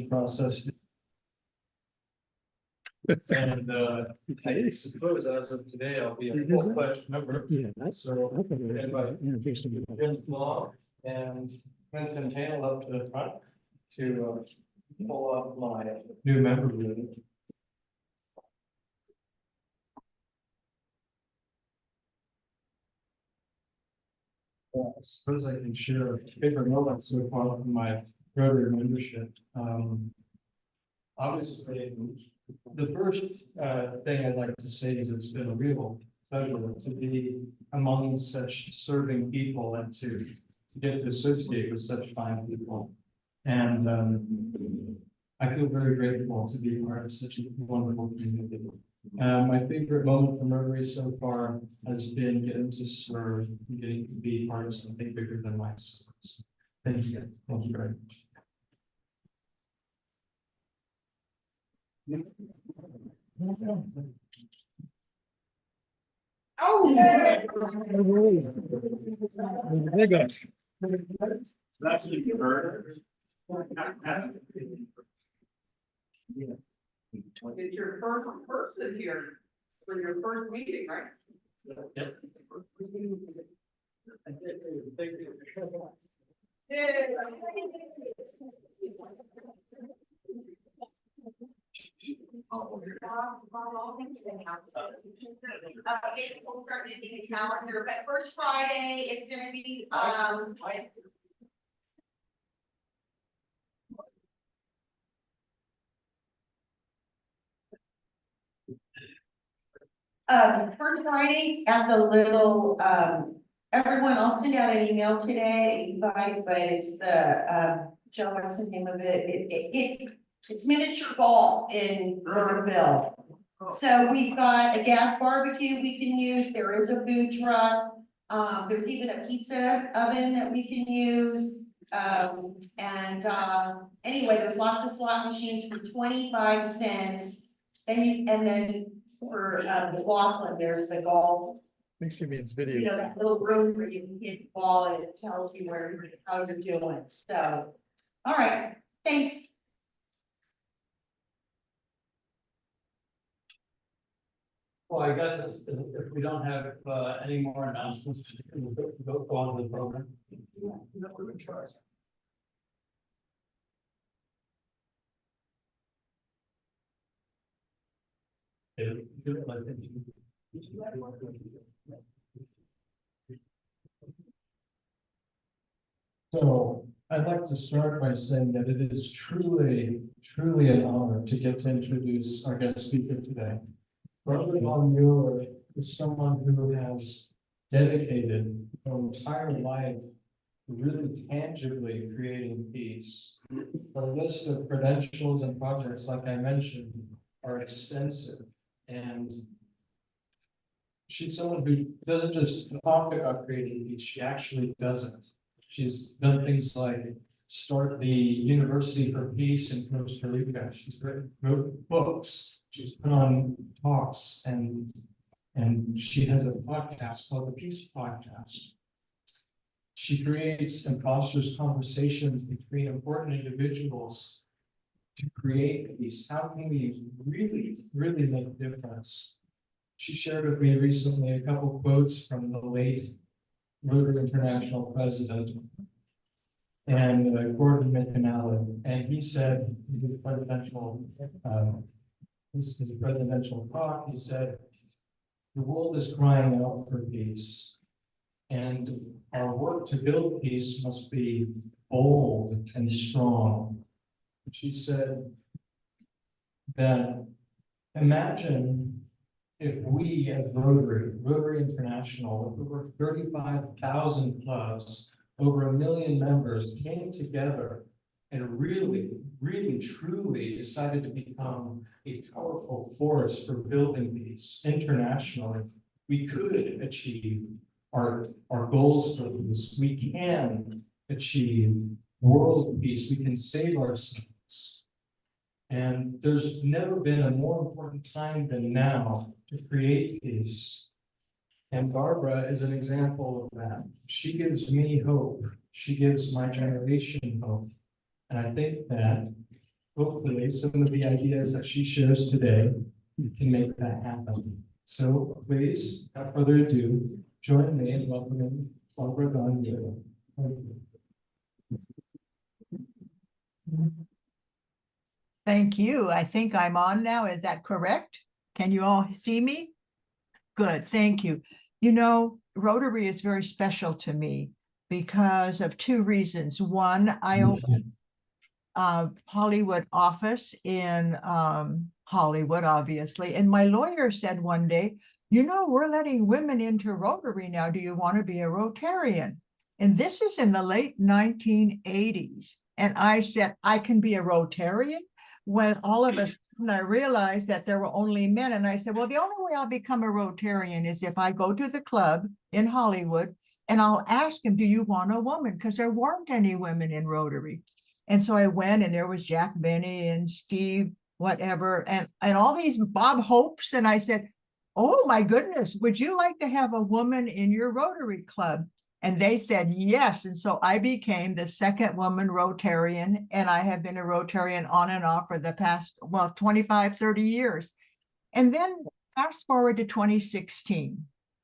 process. And I suppose as of today, I'll be a full-fledged member. Yeah, that's So okay. invite Interesting. Jim Law and Quentin Hale up to the front to pull up my new member meeting. I suppose I can share a favorite moment so far from my Rotary membership. Obviously, the first thing I'd like to say is it's been a real pleasure to be among such serving people and to get to associate with such fine people. And I feel very grateful to be part of such a wonderful community. My favorite moment from Rotary so far has been getting to serve, getting to be part of something bigger than myself. Thank you. Thank you very much. Oh, yeah. There you go. That's what you heard. It's your first person here for your first meeting, right? Yep. We'll start using a calendar, but first Friday, it's gonna be, first Fridays at the little, everyone, I'll send out an email today, invite, but it's the, Joe, what's the name of it? It's miniature golf in Burnsville. So we've got a gas barbecue we can use, there is a food truck, there's even a pizza oven that we can use. Anyway, there's lots of slot machines for 25 cents. And then for McLaughlin, there's the golf, I think she means you video. know, that little room where you can hit the ball and it tells you how you're doing, so. All right, thanks. Well, I guess it's, if we don't have any more announcements, go on with the program. So I'd like to start by saying that it is truly an honor to get to introduce our guest speaker today. Rotary Mueller is someone who has dedicated her entire life really tangibly creating peace. The list of credentials and projects, like I mentioned, are extensive, and she's someone who doesn't just talk about creating peace, she actually does it. She's done things like start the University for Peace in Costa Rica. She's wrote books. She's put on talks, and she has a podcast called the Peace Podcast. She creates and fosters conversations between important individuals to create peace. How can we really make a difference? She shared with me recently a couple quotes from the late Rotary International president and Gordon McAnally, and he said in his presidential talk, he said, the world is crying out for peace, and our work to build peace must be bold and strong. She said that imagine if we at Rotary International, with over 35,000 clubs, over 1 million members, came together and really, truly decided to become a powerful force for building peace internationally, we could achieve our goals for peace. We can achieve world peace. We can save ourselves. And there's never been a more important time than now to create peace. And Barbara is an example of that. She gives me hope. She gives my generation hope. And I think that hopefully some of the ideas that she shares today can make that happen. So please, without further ado, join me in welcoming Barbara Gagne. Thank you. I think I'm on now. Is that correct? Can you all see me? Good, thank you. You know, Rotary is very special to me because of two reasons. One, I opened a Hollywood office in Hollywood, obviously. And my lawyer said one day, you know, we're letting women into Rotary now. Do you want to be a Rotarian? And this is in the late 1980s. And I said, I can be a Rotarian? When all of a sudden I realized that there were only men. And I said, well, the only way I'll become a Rotarian is if I go to the club in Hollywood and I'll ask him, do you want a woman? Because there weren't any women in Rotary. And so I went and there was Jack Benny and Steve, whatever, and all these Bob Hopes. And I said, oh my goodness, would you like to have a woman in your Rotary club? And they said yes. And so I became the second woman Rotarian, and I have been a Rotarian on and off for the past, well, 25, 30 years. And then fast forward to 2016.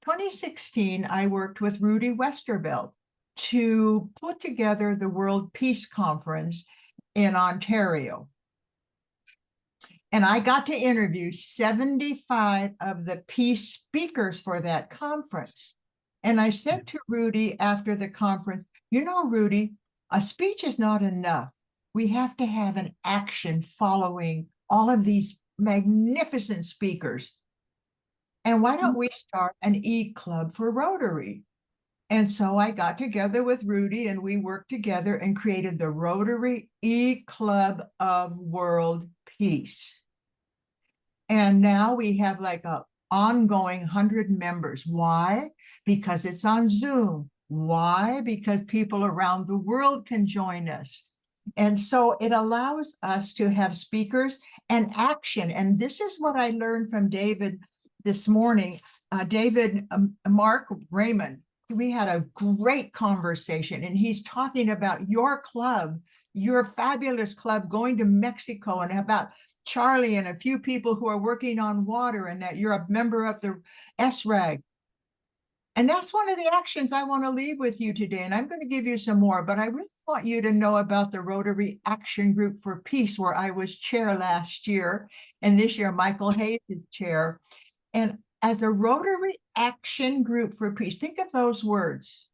2016, I worked with Rudy Westervelt to put together the World Peace Conference in Ontario. And I got to interview 75 of the peace speakers for that conference. And I said to Rudy after the conference, you know, Rudy, a speech is not enough. We have to have an action following all of these magnificent speakers. And why don't we start an e-club for Rotary? And so I got together with Rudy and we worked together and created the Rotary E-Club of World Peace. And now we have like a ongoing 100 members. Why? Because it's on Zoom. Why? Because people around the world can join us. And so it allows us to have speakers and action. And this is what I learned from David this morning. Mark Raymond, we had a great conversation and he's talking about your club, your fabulous club going to Mexico, and about Charlie and a few people who are working on water, and that you're a member of the SRAG. And that's one of the actions I want to leave with you today. And I'm going to give you some more, but I really want you to know about the Rotary Action Group for Peace, where I was chair last year. And this year, Michael Hayes is chair. And as a Rotary Action Group for Peace, think of those words.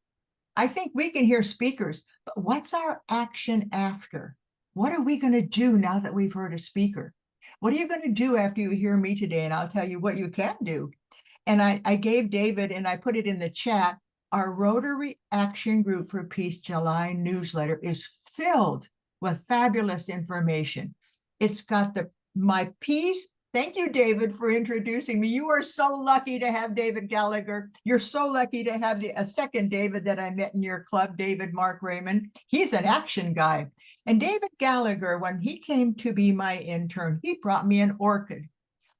I think we can hear speakers, but what's our action after? What are we going to do now that we've heard a speaker? What are you going to do after you hear me today? And I'll tell you what you can do. And I gave David, and I put it in the chat, our Rotary Action Group for Peace July newsletter is filled with fabulous information. It's got my peace. Thank you, David, for introducing me. You are so lucky to have David Gallagher. You're so lucky to have a second David that I met in your club, David Mark Raymond. He's an action guy. And David Gallagher, when he came to be my intern, he brought me an orchid.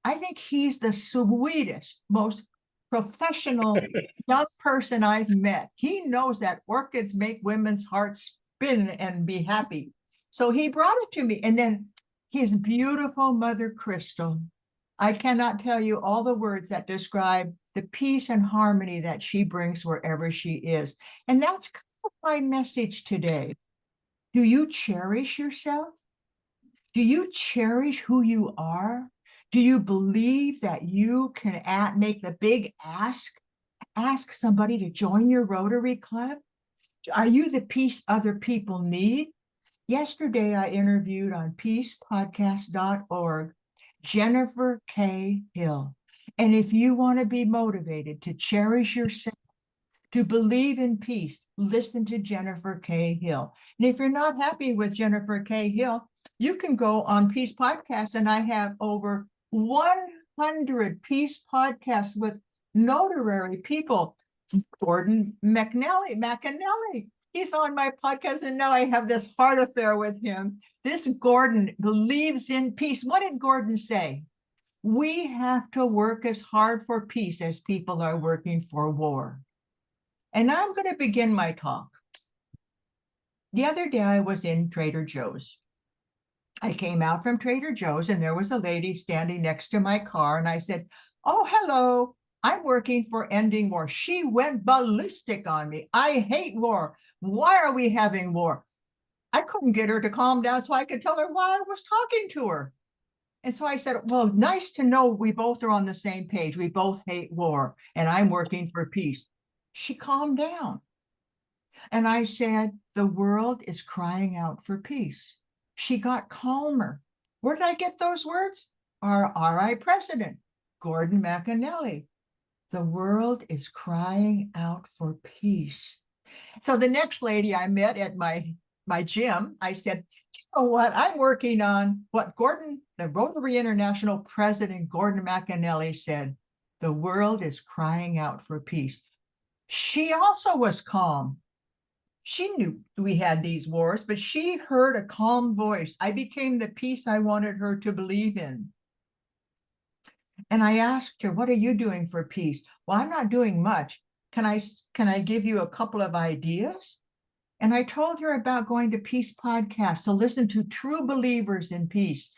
I think he's the sweetest, most professional young person I've met. He knows that orchids make women's hearts spin and be happy. So he brought it to me. And then his beautiful mother, Crystal. I cannot tell you all the words that describe the peace and harmony that she brings wherever she is. And that's kind of my message today. Do you cherish yourself? Do you cherish who you are? Do you believe that you can make the big ask somebody to join your Rotary Club? Are you the peace other people need? Yesterday, I interviewed on peacepodcast.org Jennifer K. Hill. And if you want to be motivated to cherish yourself, to believe in peace, listen to Jennifer K. Hill. And if you're not happy with Jennifer K. Hill, you can go on Peace Podcast, and I have over 100 peace podcasts with notary people. Gordon McAnally. He's on my podcast, and now I have this heart affair with him. This Gordon believes in peace. What did Gordon say? We have to work as hard for peace as people are working for war. And I'm going to begin my talk. The other day I was in Trader Joe's, I came out from Trader Joe's and there was a lady standing next to my car. And I said, oh, hello, I'm working for ending war. She went ballistic on me. I hate war. Why are we having war? I couldn't get her to calm down so I could tell her why I was talking to her. And so I said, well, nice to know we both are on the same page. We both hate war and I'm working for peace. She calmed down. And I said, the world is crying out for peace. She got calmer. Where did I get those words? Our RI president, Gordon McAnally. The world is crying out for peace. So the next lady I met at my gym, I said, you know what? I'm working on what the Rotary International president, Gordon McAnally said, the world is crying out for peace. She also was calm. She knew we had these wars, but she heard a calm voice. I became the peace I wanted her to believe in. And I asked her, what are you doing for peace? Well, I'm not doing much. Can I give you a couple of ideas? And I told her about going to Peace Podcast to listen to true believers in peace.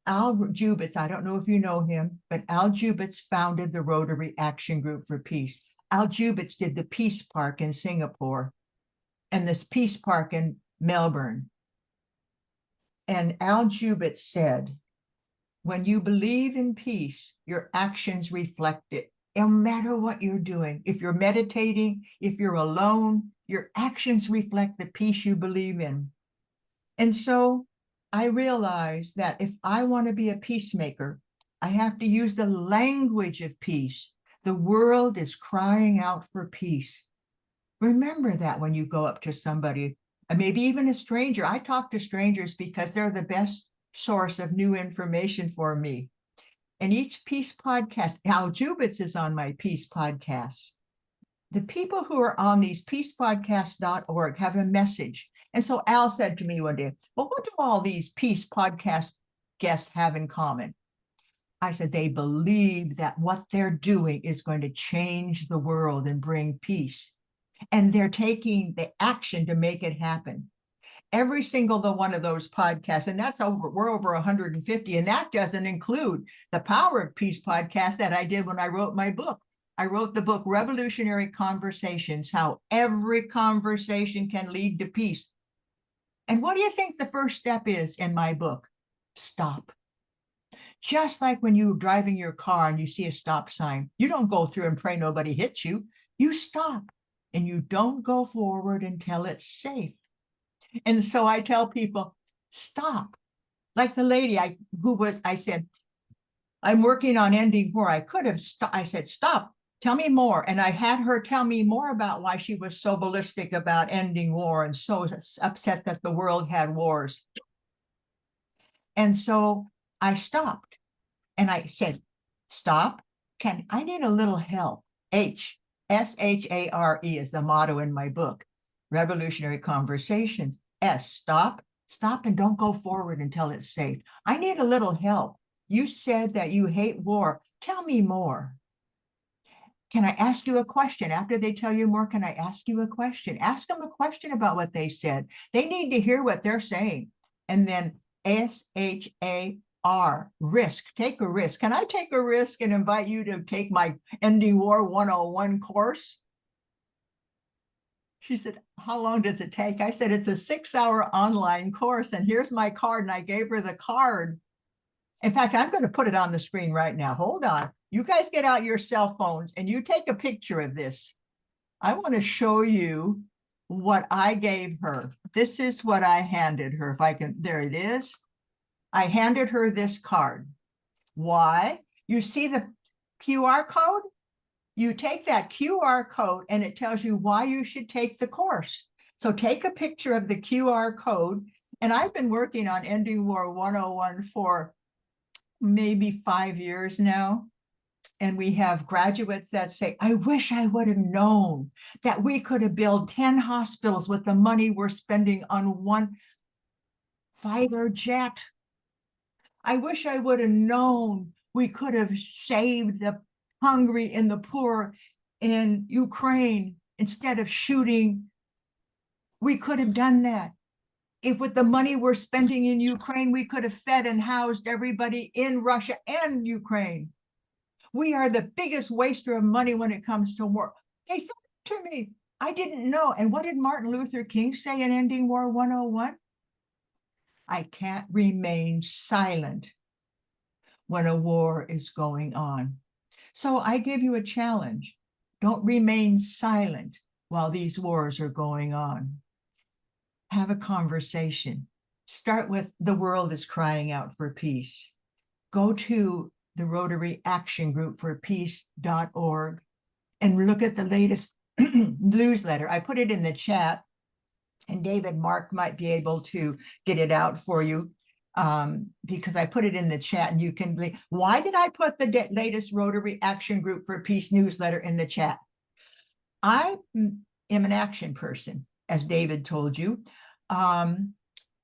Al Jubitz, I don't know if you know him, but Al Jubitz founded the Rotary Action Group for Peace. Al Jubitz did the Peace Park in Singapore and this Peace Park in Melbourne. And Al Jubitz said, when you believe in peace, your actions reflect it. No matter what you're doing, if you're meditating, if you're alone, your actions reflect the peace you believe in. And so I realized that if I want to be a peacemaker, I have to use the language of peace. The world is crying out for peace. Remember that when you go up to somebody, maybe even a stranger. I talk to strangers because they're the best source of new information for me. And each Peace Podcast, Al Jubitz is on my Peace Podcasts. The people who are on these peacepodcast.org have a message. And so Al said to me one day, well, what do all these Peace Podcast guests have in common? I said, they believe that what they're doing is going to change the world and bring peace. And they're taking the action to make it happen. Every single one of those podcasts, and we're over 150, and that doesn't include the Power of Peace podcast that I did when I wrote my book. I wrote the book, Revolutionary Conversations, How Every Conversation Can Lead to Peace. And what do you think the first step is in my book? Stop. Just like when you're driving your car and you see a stop sign, you don't go through and pray nobody hits you. You stop and you don't go forward until it's safe. And so I tell people, stop. Like the lady I said, I'm working on ending war. I could have stopped. I said, stop, tell me more. And I had her tell me more about why she was so ballistic about ending war and so upset that the world had wars. And so I stopped and I said, stop. I need a little help. SHARE is the motto in my book, Revolutionary Conversations. S, stop and don't go forward until it's safe. I need a little help. You said that you hate war. Tell me more. Can I ask you a question? After they tell you more, can I ask you a question? Ask them a question about what they said. They need to hear what they're saying. And then SHAR, risk, take a risk. Can I take a risk and invite you to take my Ending War 101 course? She said, how long does it take? I said, it's a 6-hour online course and here's my card. And I gave her the card. In fact, I'm going to put it on the screen right now. Hold on. You guys get out your cell phones and you take a picture of this. I want to show you what I gave her. This is what I handed her. If I can, there it is. I handed her this card. Why? You see the QR code? You take that QR code and it tells you why you should take the course. So take a picture of the QR code. And I've been working on Ending War 101 for maybe 5 years now. And we have graduates that say, I wish I would have known that we could have built 10 hospitals with the money we're spending on one fighter jet. I wish I would have known we could have saved the hungry and the poor in Ukraine instead of shooting. We could have done that. If with the money we're spending in Ukraine, we could have fed and housed everybody in Russia and Ukraine. We are the biggest waster of money when it comes to war. They said it to me. I didn't know. And what did Martin Luther King say in Ending War 101? I can't remain silent when a war is going on. So I give you a challenge. Don't remain silent while these wars are going on. Have a conversation. Start with the world is crying out for peace. Go to the Rotary Action Group for Peace.org and look at the latest newsletter. I put it in the chat, and David Mark might be able to get it out for you because I put it in the chat, and you can. Why did I put the latest Rotary Action Group for Peace newsletter in the chat? I am an action person, as David told you.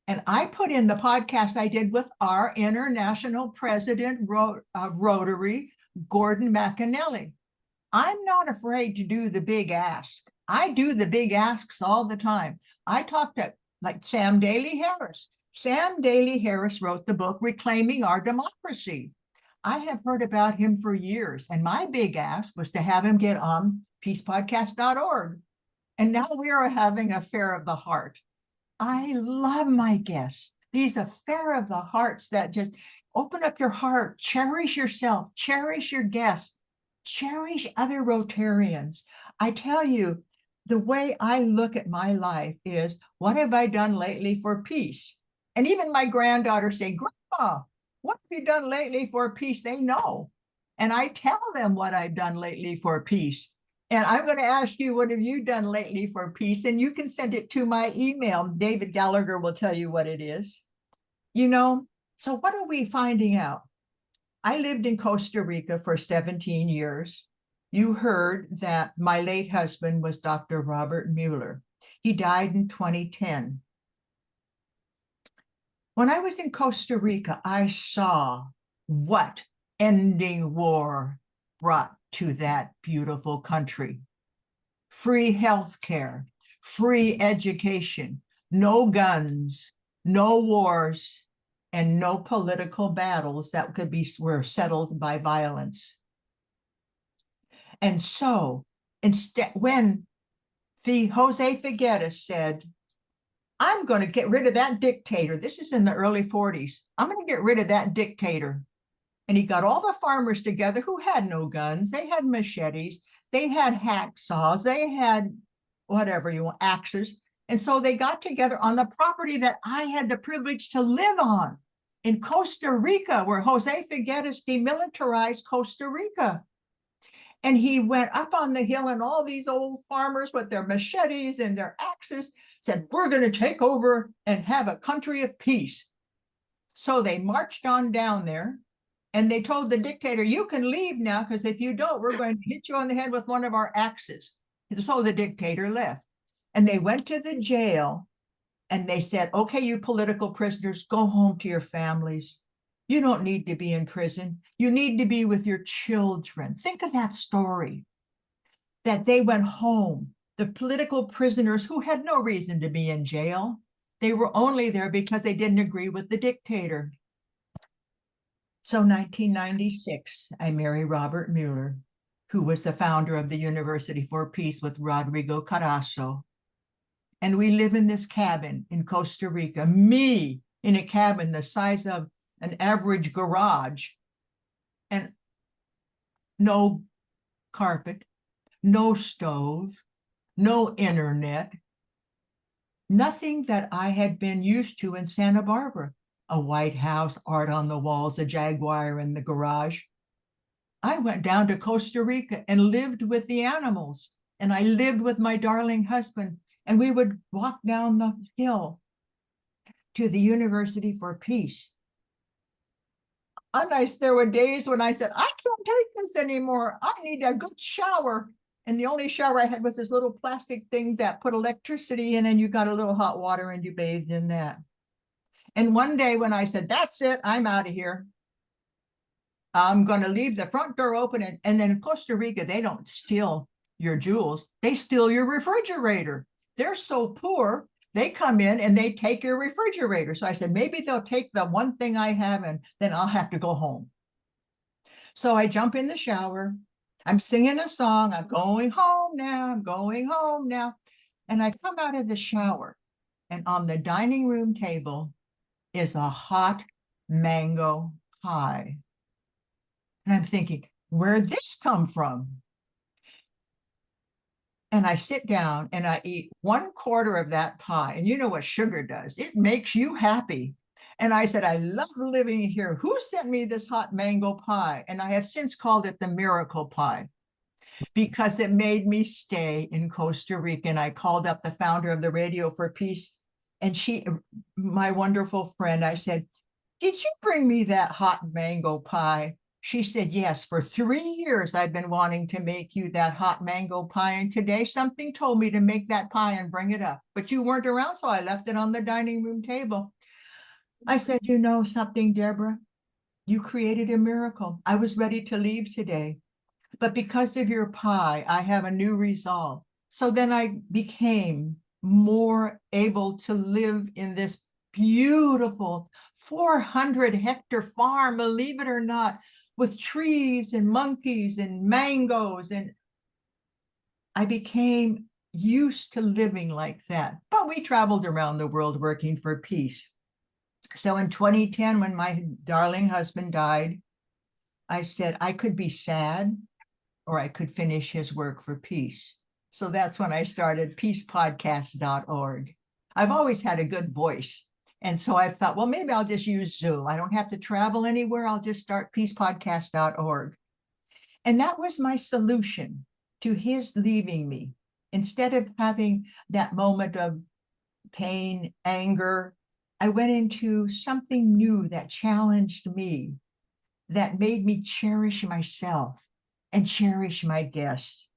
And I put in the podcast I did with our international president of Rotary, Gordon McAnally. I'm not afraid to do the big ask. I do the big asks all the time. I talked to like Sam Daly Harris. Sam Daly Harris wrote the book, Reclaiming Our Democracy. I have heard about him for years. And my big ask was to have him get on peacepodcast.org. And now we are having affair of the heart. I love my guests. These affair of the hearts that just open up your heart, cherish yourself, cherish your guests, cherish other Rotarians. I tell you, the way I look at my life is, what have I done lately for peace? And even my granddaughters say, Grandma, what have you done lately for peace? They know. And I tell them what I've done lately for peace. And I'm going to ask you, what have you done lately for peace? And you can send it to my email. David Gallagher will tell you what it is. You know, so what are we finding out? I lived in Costa Rica for 17 years. You heard that my late husband was Dr. Robert Mueller. He died in 2010. When I was in Costa Rica, I saw what ending war brought to that beautiful country. Free health care, free education, no guns, no wars, and no political battles that were settled by violence. And so instead, when Jose Figueres said, I'm going to get rid of that dictator. This is in the early 40s. I'm going to get rid of that dictator. And he got all the farmers together who had no guns. They had machetes. They had hacksaws. They had whatever you want, axes. And so they got together on the property that I had the privilege to live on in Costa Rica, where Jose Figueres demilitarized Costa Rica. And he went up on the hill, and all these old farmers with their machetes and their axes said, we're going to take over and have a country of peace. So they marched on down there, and they told the dictator, you can leave now, because if you don't, we're going to hit you on the head with one of our axes. So the dictator left. And they went to the jail, and they said, okay, you political prisoners, go home to your families. You don't need to be in prison. You need to be with your children. Think of that story, that they went home. The political prisoners who had no reason to be in jail, they were only there because they didn't agree with the dictator. So 1996, I marry Robert Mueller, who was the founder of the University for Peace with Rodrigo Carasso. And we live in this cabin in Costa Rica, me in a cabin the size of an average garage, and no carpet, no stove, no internet, nothing that I had been used to in Santa Barbara. A white house, art on the walls, a jaguar in the garage. I went down to Costa Rica and lived with the animals, and I lived with my darling husband, and we would walk down the hill to the University for Peace. There were days when I said, I can't take this anymore. I need a good shower. And the only shower I had was this little plastic thing that put electricity in, and you got a little hot water and you bathed in that. And one day when I said, that's it, I'm out of here. I'm going to leave the front door open. And then in Costa Rica, they don't steal your jewels. They steal your refrigerator. They're so poor They come in and they take your refrigerator. So I said, maybe they'll take the one thing I have and then I'll have to go home. So I jump in the shower. I'm singing a song. I'm going home now. I'm going home now. And I come out of the shower, and on the dining room table is a hot mango pie. And I'm thinking, where'd this come from? And I sit down and I eat 1/4 of that pie. And you know what sugar does? It makes you happy. And I said, I love living here. Who sent me this hot mango pie? And I have since called it the miracle pie because it made me stay in Costa Rica. And I called up the founder of the Radio for Peace. And she, my wonderful friend, I said, did you bring me that hot mango pie? She said, yes, for 3 years, I've been wanting to make you that hot mango pie. And today something told me to make that pie and bring it up. But you weren't around, so I left it on the dining room table. I said, you know something, Deborah? You created a miracle. I was ready to leave today. But because of your pie, I have a new resolve. So then I became more able to live in this beautiful 400-hectare farm, believe it or not, with trees and monkeys and mangoes. And I became used to living like that. But we traveled around the world working for peace. So in 2010, when my darling husband died, I said I could be sad or I could finish his work for peace. So that's when I started peacepodcast.org. I've always had a good voice. And so I thought, well, maybe I'll just use Zoom. I don't have to travel anywhere. I'll just start peacepodcast.org. And that was my solution to his leaving me. Instead of having that moment of pain, anger, I went into something new that challenged me, that made me cherish myself and cherish my guests.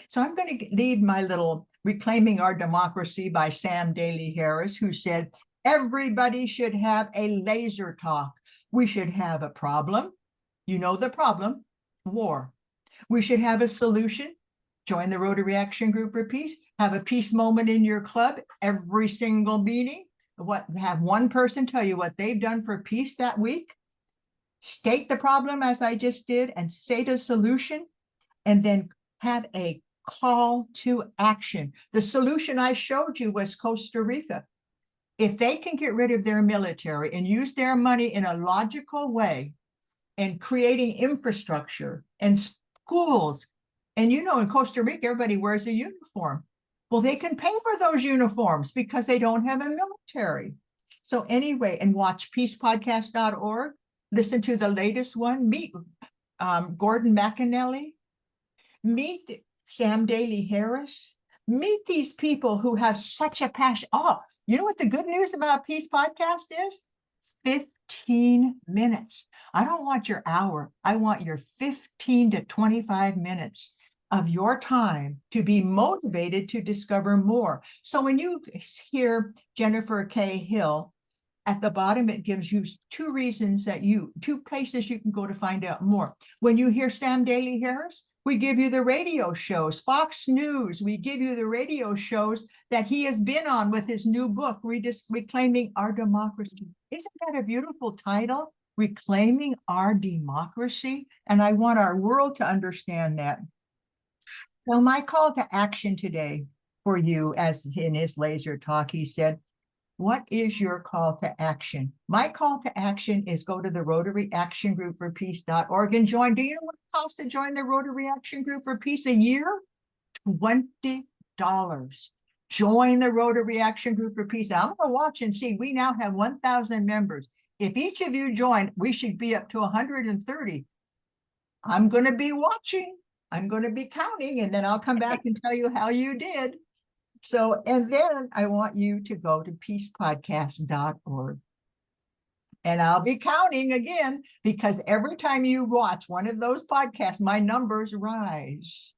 So I'm going to lead my little Reclaiming Our Democracy by Sam Daly Harris, who said, everybody should have a laser talk. We should have a problem. You know the problem, war. We should have a solution. Join the Rotary Action Group for Peace. Have a peace moment in your club every single meeting. Have one person tell you what they've done for peace that week. State the problem as I just did and state a solution, and then have a call to action. The solution I showed you was Costa Rica. If they can get rid of their military and use their money in a logical way and creating infrastructure and schools, and you know, in Costa Rica, everybody wears a uniform. Well, they can pay for those uniforms because they don't have a military. So anyway, and watch peacepodcast.org. Listen to the latest one. Meet Gordon McAnally. Meet Sam Daly Harris. Meet these people who have such a passion. Oh, you know what the good news about Peace Podcast is? 15 minutes. I don't want your hour. I want your 15 to 25 minutes of your time to be motivated to discover more. So when you hear Jennifer K. Hill, at the bottom, it gives you two places you can go to find out more. When you hear Sam Daly Harris, we give you the radio shows. Fox News, we give you the radio shows that he has been on with his new book, Reclaiming Our Democracy. Isn't that a beautiful title? Reclaiming Our Democracy. And I want our world to understand that. So my call to action today for you, as in his laser talk, he said, what is your call to action? My call to action is go to the Rotary Action Group for Peace.org and join. Do you know what it costs to join the Rotary Action Group for Peace a year? $20. Join the Rotary Action Group for Peace. I'm going to watch and see. We now have 1,000 members. If each of you join, we should be up to 130. I'm going to be watching. I'm going to be counting, and then I'll come back and tell you how you did. So, and then I want you to go to peacepodcast.org. And I'll be counting again, because every time you watch one of those podcasts, my numbers rise.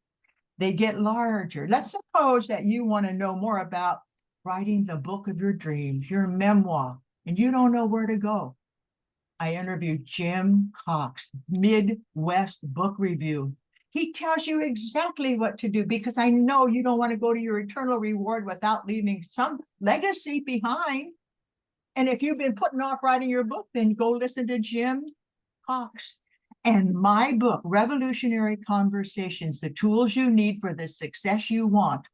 They get larger. Let's suppose that you want to know more about writing the book of your dreams, your memoir, and you don't know where to go. I interviewed Jim Cox, Midwest Book Review. He tells you exactly what to do because I know you don't want to go to your eternal reward without leaving some legacy behind. And if you've been putting off writing your book, then go listen to Jim Cox. And my book, Revolutionary Conversations, The Tools You Need for the Success You Want,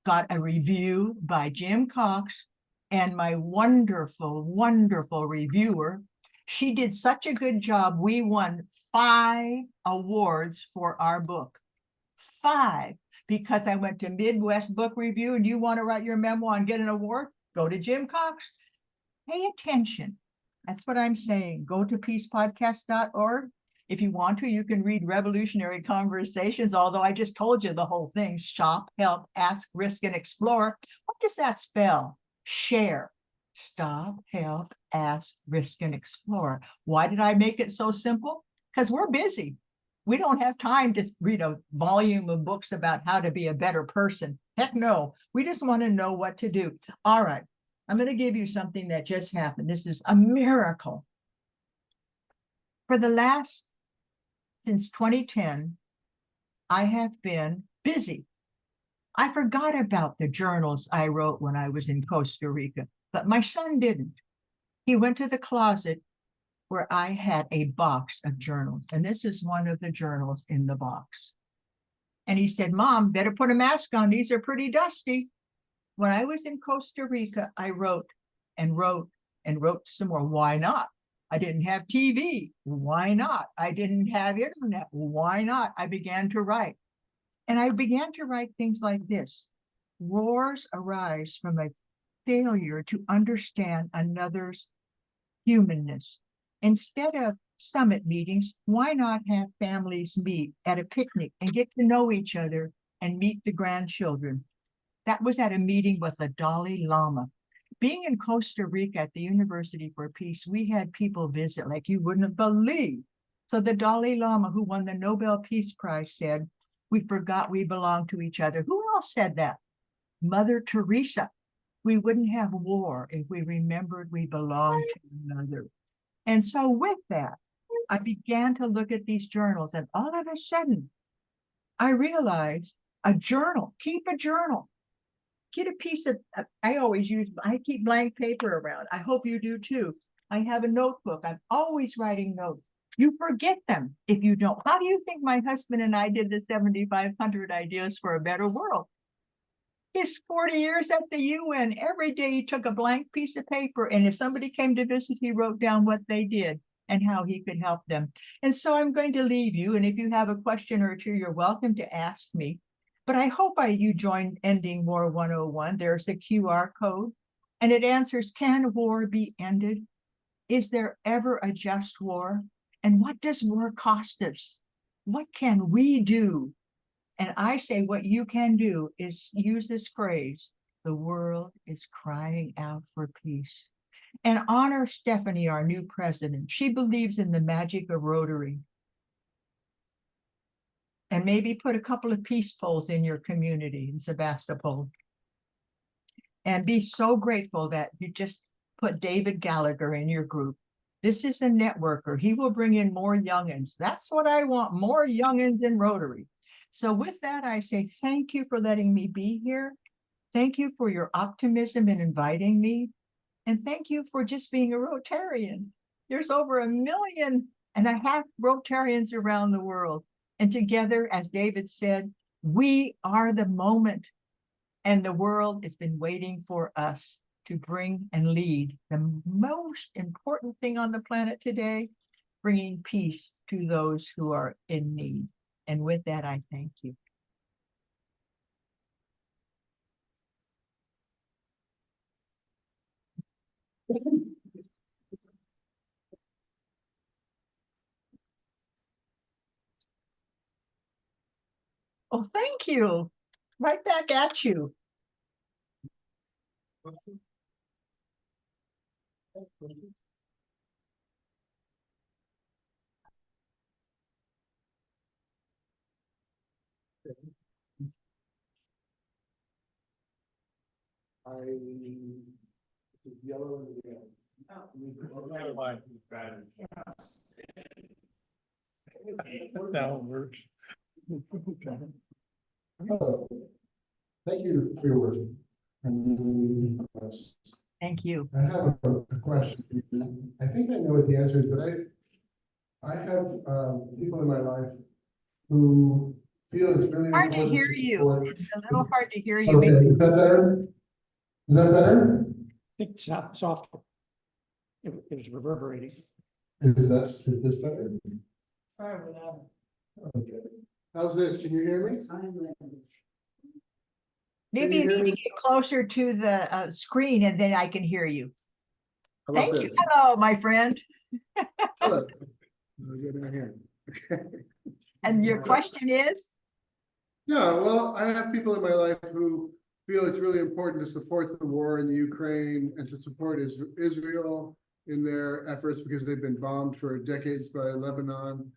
got a review by Jim Cox and my wonderful, wonderful reviewer. She did such a good job. We won 5 awards for our book. 5, because I went to Midwest Book Review, and you want to write your memoir and get an award? Go to Jim Cox. Pay attention. That's what I'm saying. Go to peacepodcast.org. If you want to, you can read Revolutionary Conversations, although I just told you the whole thing. Shop, help, ask, risk, and explore. What does that spell? Share. Stop, help, ask, risk, and explore. Why did I make it so simple? Because we're busy. We don't have time to read a volume of books about how to be a better person. Heck no. We just want to know what to do. All right. I'm going to give you something that just happened. This is a miracle. For the last, since 2010, I have been busy. I forgot about the journals I wrote when I was in Costa Rica, but my son didn't. He went to the closet where I had a box of journals, and this is one of the journals in the box. And he said, Mom, better put a mask on. These are pretty dusty. When I was in Costa Rica, I wrote and wrote and wrote some more. Why not? I didn't have TV. Why not? I didn't have internet. Why not? I began to write. And I began to write things like this. Wars arise from a failure to understand another's humanness. Instead of summit meetings, why not have families meet at a picnic and get to know each other and meet the grandchildren? That was at a meeting with the Dalai Lama. Being in Costa Rica at the University for Peace, we had people visit like you wouldn't believe. So the Dalai Lama, who won the Nobel Peace Prize, said, we forgot we belong to each other. Who else said that? Mother Teresa. We wouldn't have war if we remembered we belonged to another. And so with that, I began to look at these journals, and all of a sudden, I realized a journal, keep a journal. Get a piece of, I keep blank paper around. I hope you do too. I have a notebook. I'm always writing notes. You forget them if you don't. How do you think my husband and I did the 7,500 Ideas for a Better World? His 40 years at the UN, every day he took a blank piece of paper, and if somebody came to visit, he wrote down what they did and how he could help them. And so I'm going to leave you, and if you have a question or two, you're welcome to ask me. But I hope you join Ending War 101. There's the QR code, and it answers, can war be ended? Is there ever a just war? And what does war cost us? What can we do? And I say what you can do is use this phrase, the world is crying out for peace. And honor Stephanie, our new president. She believes in the magic of Rotary. And maybe put a couple of peace poles in your community in Sebastopol. And be so grateful that you just put David Gallagher in your group. This is a networker. He will bring in more youngins. That's what I want, more youngins in Rotary. So with that, I say thank you for letting me be here. Thank you for your optimism in inviting me. And thank you for just being a Rotarian. There's over 1.5 million Rotarians around the world. And together, as David said, we are the moment. And the world has been waiting for us to bring and lead the most important thing on the planet today, bringing peace to those who are in need. And with that, I thank you. Oh, thank you. Right back at you. Yellow and red. That one works. Hello. Thank you for your work. Thank you. I have a question. I think I know what the answer is, but I have people in my life who feel it's really Hard to important hear to you. support. It's a little hard to hear you. Okay, Maybe is that better? Is that better? I think soft. It was reverberating. Is this better? Okay. How's this? Can you hear me? maybe you you hear need to me? get closer to the screen and then I can hear you. How about Thank you. this? Hello, my friend. Hello. I'll go down here. And your question is? Yeah, well, I have people in my life who feel it's really important to support the war in the Ukraine and to support Israel in their efforts because they've been bombed for decades by Lebanon.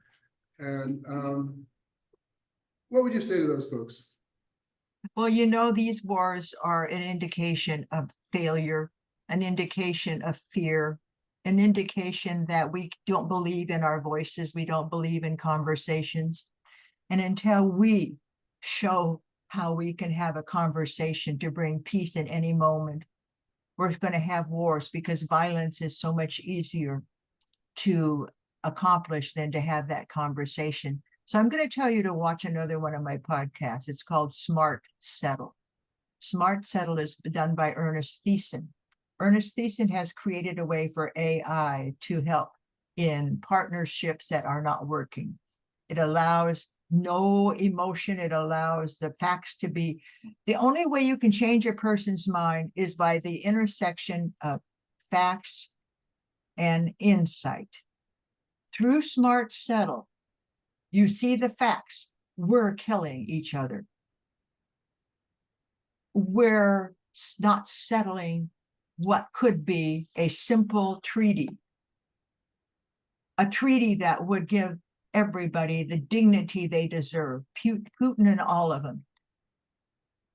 And what would you say to those folks? Well, you know, these wars are an indication of failure, an indication of fear, an indication that we don't believe in our voices, we don't believe in conversations. And until we show how we can have a conversation to bring peace in any moment, we're going to have wars because violence is so much easier to accomplish than to have that conversation. So I'm going to tell you to watch another one of my podcasts. It's called Smart Settle. Smart Settle is done by Ernest Thiessen. Ernest Thiessen has created a way for AI to help in partnerships that are not working. It allows no emotion. It allows the facts to be, the only way you can change a person's mind is by the intersection of facts and insight. Through Smart Settle, you see the facts. We're killing each other. We're not settling what could be a simple treaty. A treaty that would give everybody the dignity they deserve, Putin and all of them.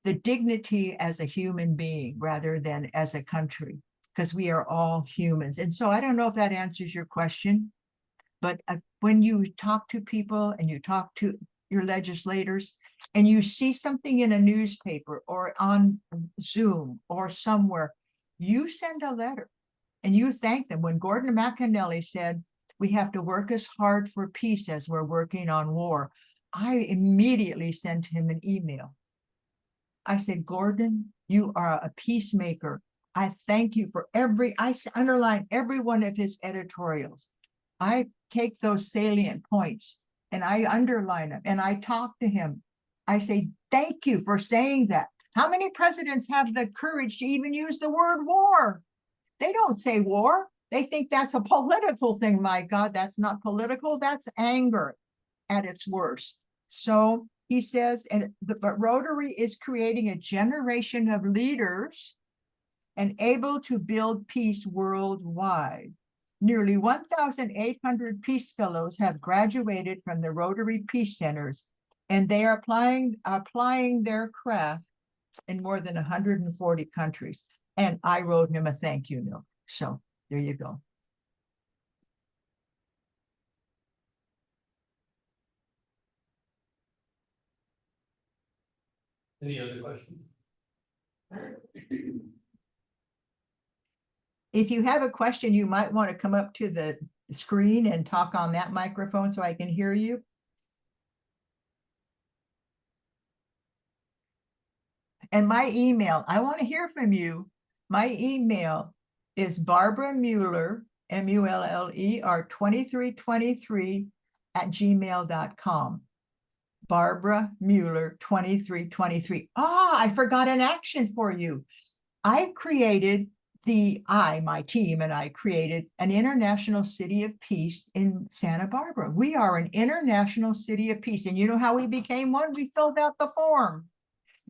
The dignity as a human being rather than as a country, because we are all humans. And so I don't know if that answers your question, but when you talk to people and you talk to your legislators and you see something in a newspaper or on Zoom or somewhere, you send a letter and you thank them. When Gordon McAnally said, we have to work as hard for peace as we're working on war, I immediately sent him an email. I said, Gordon, you are a peacemaker. I thank you for I underline every one of his editorials. I take those salient points and I underline them and I talk to him. I say, thank you for saying that. How many presidents have the courage to even use the word war? They don't say war. They think that's a political thing. My God, that's not political. That's anger at its worst. So he says, but Rotary is creating a generation of leaders and able to build peace worldwide. Nearly 1,800 Peace Fellows have graduated from the Rotary Peace Centers, and they are applying their craft in more than 140 countries. And I wrote him a thank you note. So there you go. Any other questions? If you have a question, you might want to come up to the screen and talk on that microphone so I can hear you. And my email, I want to hear from you. My email is Barbara Mueller, M-U-L-L-E-R 2323 @gmail.com. Barbara Mueller 2323. I forgot an action for you. I created my team and I created an International City of Peace in Santa Barbara. We are an International City of Peace. And you know how we became one? We filled out the form.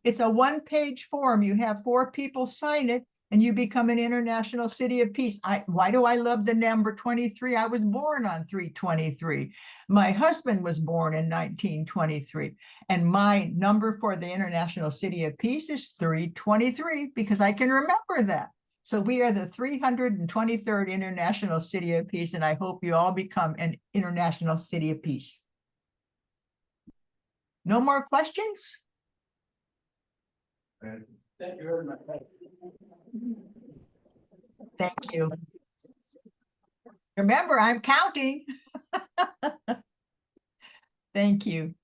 It's a one-page form. You have 4 people sign it and you become an International City of Peace. Why do I love the number 23? I was born on 3/23. My husband was born in 1923. And my number for the International City of Peace is 323 because I can remember that. So we are the 323rd International City of Peace, and I hope you all become an International City of Peace. No more questions? Thank you very much. Thank you. Remember, I'm counting. Thank you.